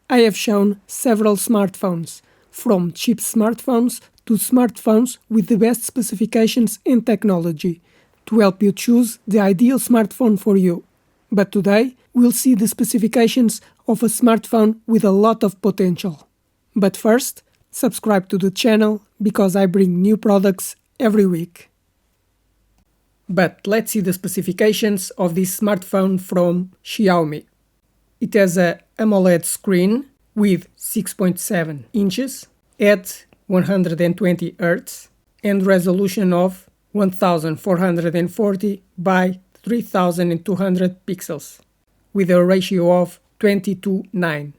I have shown several smartphones, from cheap smartphones to smartphones with the best specifications and technology, to help you choose the ideal smartphone for you. But today, we'll see the specifications of a smartphone with a lot of potential. But first, subscribe to the channel because I bring new products every week. But let's see the specifications of this smartphone from Xiaomi. It has a AMOLED screen with 6.7 inches at 120 Hz and resolution of 1440 by 3200 pixels with a ratio of 20:9.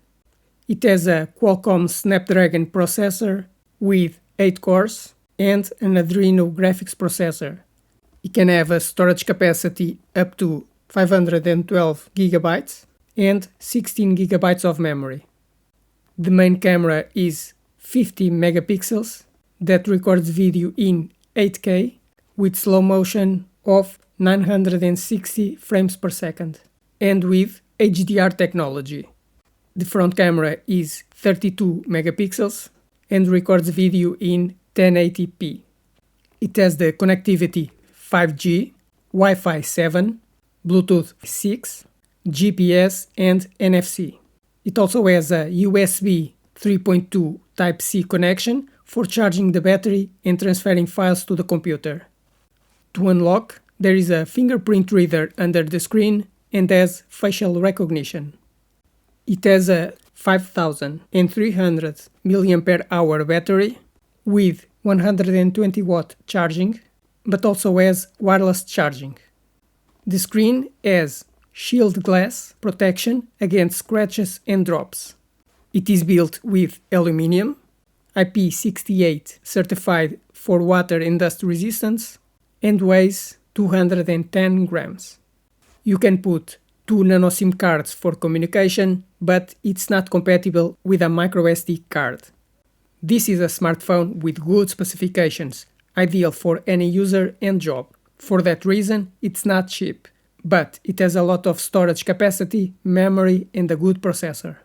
It has a Qualcomm Snapdragon processor with 8 cores and an Adreno graphics processor. It can have a storage capacity up to 512 GB and 16 GB of memory. The main camera is 50 megapixels that records video in 8K with slow motion of 960 frames per second and with HDR technology. The front camera is 32 megapixels and records video in 1080p. It has the connectivity 5G, Wi-Fi 7, Bluetooth 6, GPS and NFC. It also has a USB 3.2 Type-C connection for charging the battery and transferring files to the computer. To unlock, there is a fingerprint reader under the screen and has facial recognition. It has a 5300 mAh battery with 120 watt charging, but also has wireless charging. The screen has shield glass protection against scratches and drops. It is built with aluminium, IP68 certified for water and dust resistance, and weighs 210 grams. You can put 2 nano SIM cards for communication, but it's not compatible with a microSD card. This is a smartphone with good specifications, ideal for any user and job. For that reason, it's not cheap, but it has a lot of storage capacity, memory and a good processor.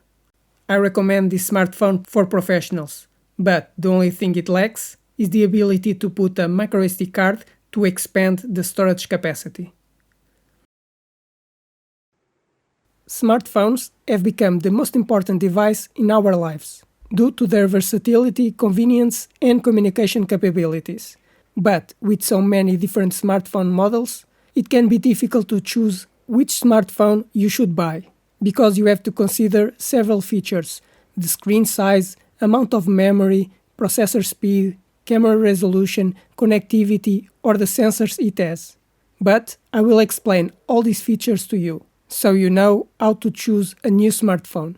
I recommend this smartphone for professionals, but the only thing it lacks is the ability to put a microSD card to expand the storage capacity. Smartphones have become the most important device in our lives, due to their versatility, convenience and communication capabilities. But with so many different smartphone models, it can be difficult to choose which smartphone you should buy, because you have to consider several features: the screen size, amount of memory, processor speed, camera resolution, connectivity, or the sensors it has. But I will explain all these features to you, so you know how to choose a new smartphone.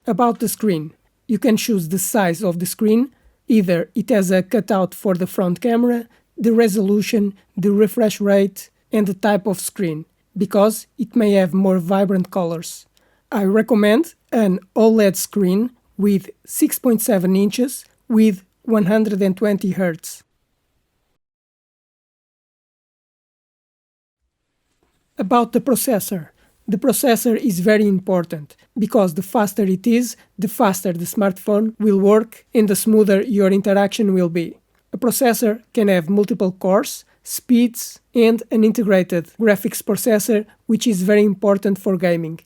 About the screen, you can choose the size of the screen. Either it has a cutout for the front camera, the resolution, the refresh rate, and the type of screen, because it may have more vibrant colors. I recommend an OLED screen with 6.7 inches with 120 Hz. About the processor. The processor is very important, because the faster it is, the faster the smartphone will work and the smoother your interaction will be. A processor can have multiple cores, speeds, and an integrated graphics processor, which is very important for gaming.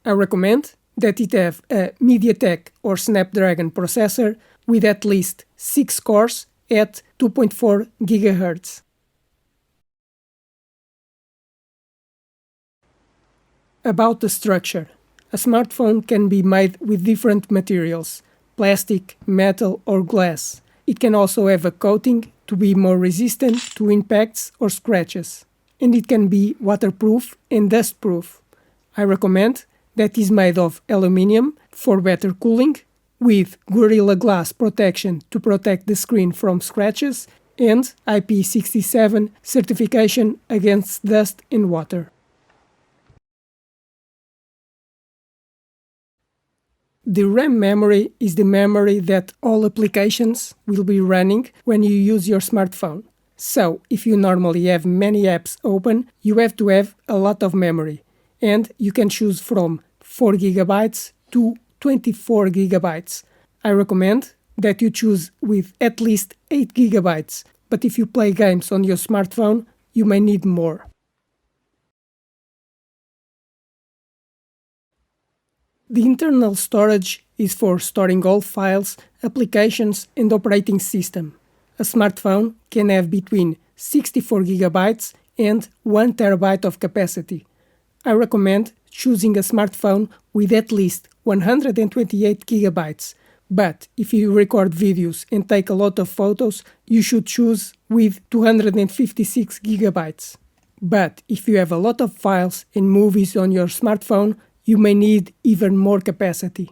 I recommend that it have a MediaTek or Snapdragon processor with at least 6 cores at 2.4 GHz. About the structure. A smartphone can be made with different materials: plastic, metal or glass. It can also have a coating to be more resistant to impacts or scratches. And it can be waterproof and dustproof. I recommend that is made of aluminium for better cooling, with Gorilla Glass protection to protect the screen from scratches, and IP67 certification against dust and water. The RAM memory is the memory that all applications will be running when you use your smartphone. So, if you normally have many apps open, you have to have a lot of memory. and you can choose from 4 GB to 24 GB. I recommend that you choose with at least 8 GB, but if you play games on your smartphone, you may need more. The internal storage is for storing all files, applications and operating system. A smartphone can have between 64 GB and 1 TB of capacity. I recommend choosing a smartphone with at least 128 GB, but if you record videos and take a lot of photos, you should choose with 256 GB. But if you have a lot of files and movies on your smartphone, you may need even more capacity.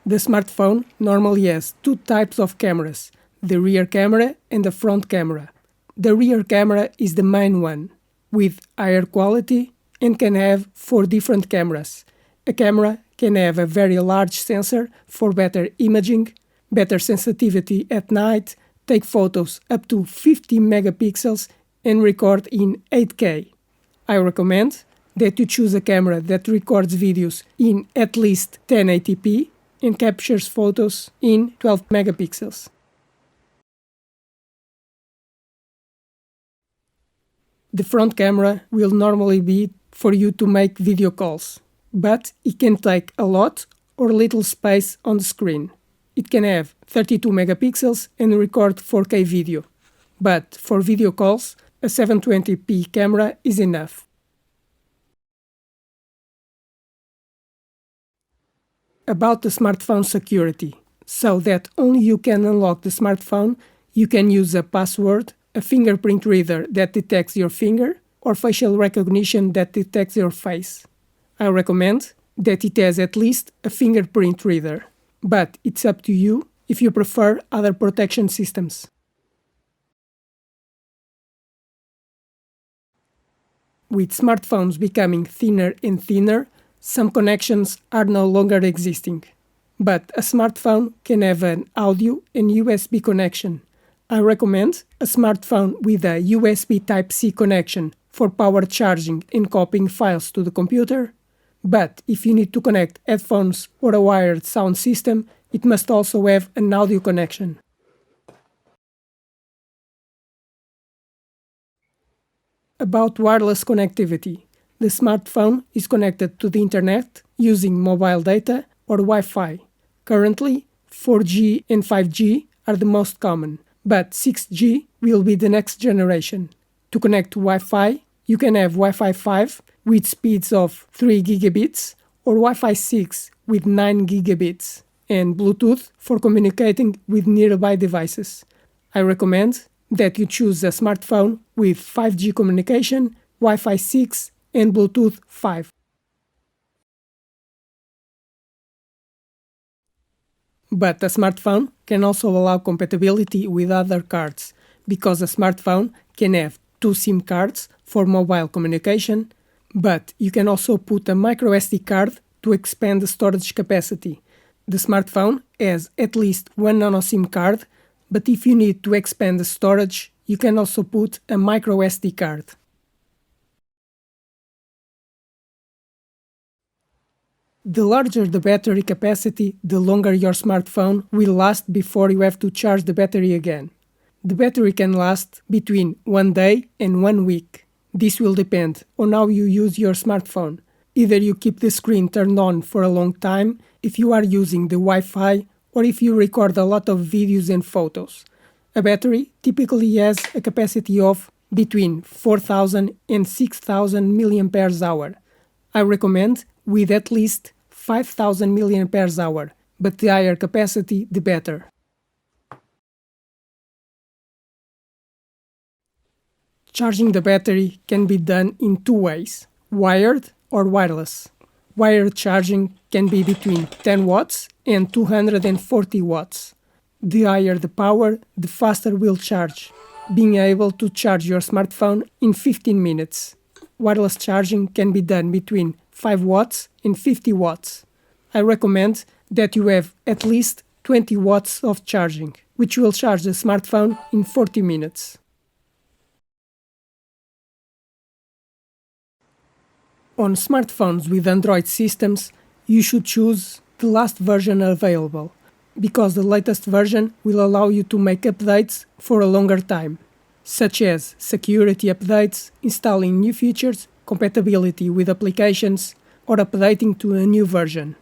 The smartphone normally has two types of cameras, the rear camera and the front camera. The rear camera is the main one, with higher quality and can have 4 different cameras. A camera can have a very large sensor for better imaging, better sensitivity at night, take photos up to 50 megapixels and record in 8K. I recommend that you choose a camera that records videos in at least 1080p and captures photos in 12 megapixels. The front camera will normally be for you to make video calls, but it can take a lot or little space on the screen. It can have 32 megapixels and record 4K video, but for video calls, a 720p camera is enough. About the smartphone security, so that only you can unlock the smartphone, you can use a password, a fingerprint reader that detects your finger, or facial recognition that detects your face. I recommend that it has at least a fingerprint reader, but it's up to you if you prefer other protection systems. With smartphones becoming thinner and thinner, some connections are no longer existing. But a smartphone can have an audio and USB connection. I recommend a smartphone with a USB Type-C connection for power charging and copying files to the computer. But if you need to connect headphones or a wired sound system, it must also have an audio connection. About wireless connectivity, the smartphone is connected to the internet using mobile data or Wi-Fi. Currently, 4G and 5G are the most common, but 6G will be the next generation. To connect to Wi-Fi, you can have Wi-Fi 5 with speeds of 3 gigabits or Wi-Fi 6 with 9 gigabits, and Bluetooth for communicating with nearby devices. I recommend that you choose a smartphone with 5G communication, Wi-Fi 6 and Bluetooth 5. But a smartphone can also allow compatibility with other cards, because a smartphone can have 2 SIM cards for mobile communication, but you can also put a microSD card to expand the storage capacity. The smartphone has at least 1 nano SIM card, but if you need to expand the storage, you can also put a microSD card. The larger the battery capacity, the longer your smartphone will last before you have to charge the battery again. The battery can last between 1 day and 1 week. This will depend on how you use your smartphone. Either you keep the screen turned on for a long time if you are using the Wi-Fi, or if you record a lot of videos and photos. A battery typically has a capacity of between 4,000 and 6,000 mAh. I recommend with at least 5,000 mAh, but the higher capacity the better. Charging the battery can be done in 2 ways, wired or wireless. Wired charging can be between 10 watts and 240 watts. The higher the power, the faster will charge, being able to charge your smartphone in 15 minutes. Wireless charging can be done between 5 watts and 50 watts. I recommend that you have at least 20 watts of charging, which will charge the smartphone in 40 minutes. On smartphones with Android systems, you should choose the last version available, because the latest version will allow you to make updates for a longer time, such as security updates, installing new features, compatibility with applications, or updating to a new version.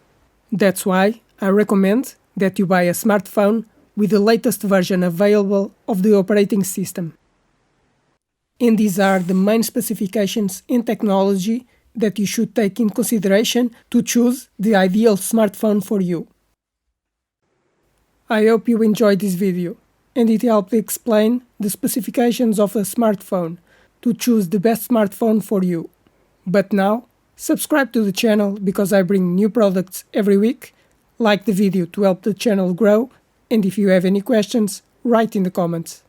That's why I recommend that you buy a smartphone with the latest version available of the operating system. And these are the main specifications and technology that you should take in consideration to choose the ideal smartphone for you. I hope you enjoyed this video and it helped explain the specifications of a smartphone to choose the best smartphone for you. But now, subscribe to the channel because I bring new products every week, like the video to help the channel grow, and if you have any questions, write in the comments.